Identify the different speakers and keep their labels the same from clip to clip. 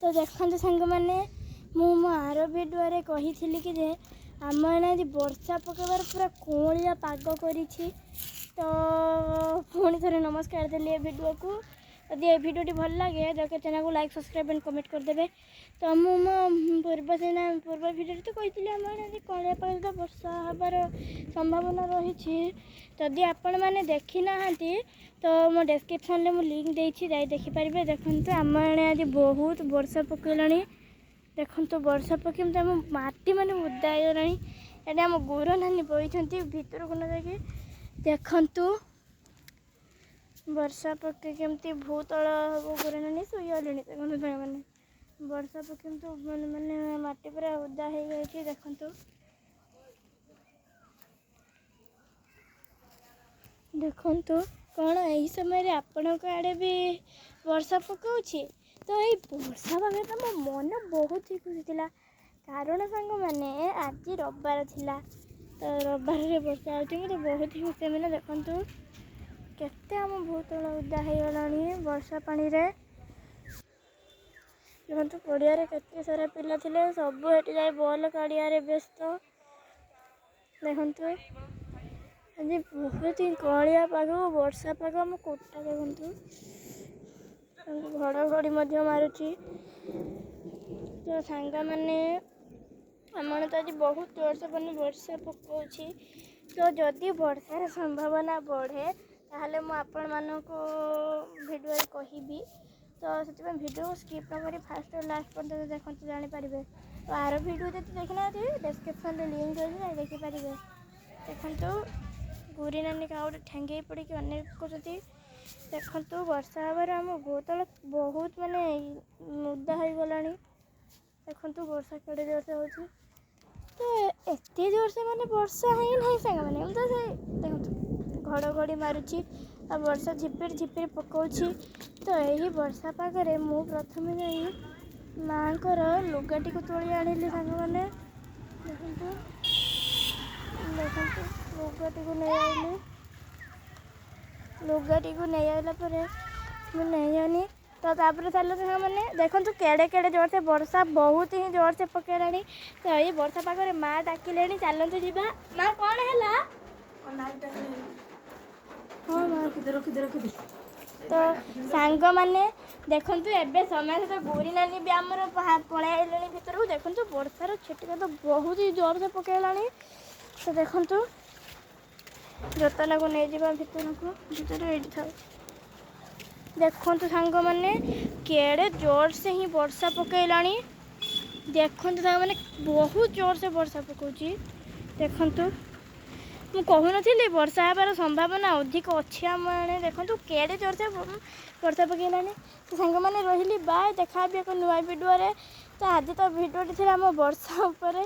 Speaker 1: तो देखते सांग मैंने मो आर भिडियो कही कि जे आम आज वर्षा पकड़ पूरा कोलिया पाग कर तो पुणी थे नमस्कार देली ए भिडियो को। यदि ये भिडियोटी भल लगे जो चैनल को लाइक सब्सक्राइब एंड कमेंट करदे। तो मुझे पूर्व भिडियो तो कही आम आज कलिया पाग वर्षा हबार संभावना रही। जदि आपण मैंने देखी ना तो मो डिस्क्रिप्शन में लिंक देती जाए देखिपारे। देखते आम आज बहुत वर्षा पकड़ा। देखो वर्षा पकड़ आम माटी मैंने उदा होगा। ये आम गुर नानी बही भर को न जाकि देखु वर्षा पके केमती भूतल हम गुर नानी शुईगले। देखो मैंने वर्षा पके मैंने माटी पूरा उदा हो गई। देखु देखु कौन यही समय आपण आड़े भी वर्षा पकाउछि। तो ये वर्षा पागे तो मो मन बहुत ही खुशी था कारण सांग मैंने आज रविवार थिला। तो रविवार रे वर्षा आउथि मते बहुत ही खुशी मैंने। देखु केते आम भूतल उदा हो गलानी वर्षा पानी रे। देखो पड़िया केते सारा पिला थिले सब हेटी जाए बॉल काड़िया व्यस्त। देखु आज बहुत ही कलिया पाग वर्षा पाग आम कोटा देखु घड़घड़ी मारुची। तो सांग मैंने आम तो आज बहुत जोर से वर्षा पकाउछि। तो जदि वर्षार संभावना बढ़े ताहले मु आपण मानकु भिडियो कहबी। तो से भिडियो स्किप न करी फास्ट और लास्ट पर्यंत देखते जानीपारे। तो आर भिडियो जब देखना डिस्क्रिप्शन में लिंक अच्छे देखिपारे। देखु गुरी नानी का ठेंगे पड़ी अनेक देखु वर्षा हबार आम भूतल बहुत माने उदा हो गला। देखु वर्षा केड़े जोर से हो तो एत जोर से माने वर्षा ही नहीं सांग मैंने तो से देखो घड़घड़ी मारुची आ वर्षा झिपिर झिपिर पकाउछि। तो यही वर्षा पागरे मु प्रथम जाई माँ लुगाटी को तोली आनिली सांग मैंने। देखु देखु लुगाटी को नहीं आइली लुगाटी को नहीं आइला मुझे नहीं आनी। तो तापर चल सांग मैंने देखु केड़े केड़े जोर से वर्षा बहुत ही जोर से पकेला। तो ये वर्षा पागे माँ डाकिले चलतु जी माँ कौन है हाँ माँ तो सांग मैंने देखु एबे समय तो गोरी नानी भी आमर पलै आइले भर को। देखु वर्षार छिटिका तो बहुत ही जोर से पकेला। तो देखु जोतना को नहीं जावा भर ये था। देखु सांग मैंने केड़े जोर से ही वर्षा पकेला। देखु सांग मैंने बहुत जोर से वर्षा पकाउछि। देखु मु कहूनी वर्षा हबार संभावना अधिक अच्छी आम आने। देखु केड़े जोर से वर्षा पकेला। तो सांग मैंने रही बाय देखा एक नुआ भिडियो। तो आज तो भिडियोटी थी आम वर्षा उपर।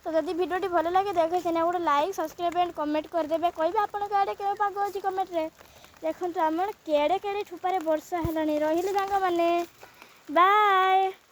Speaker 1: तो जदि भिडियोटी भल लगे देख चैनल गोटे लाइक सब्सक्राइब एंड कमेंट करदे। कहे आपण आड़े के पाग अच्छी कमेंट रे। देखु आम केड़े केड़े ठुपारे वर्षा है रही सांग मैंने बाय।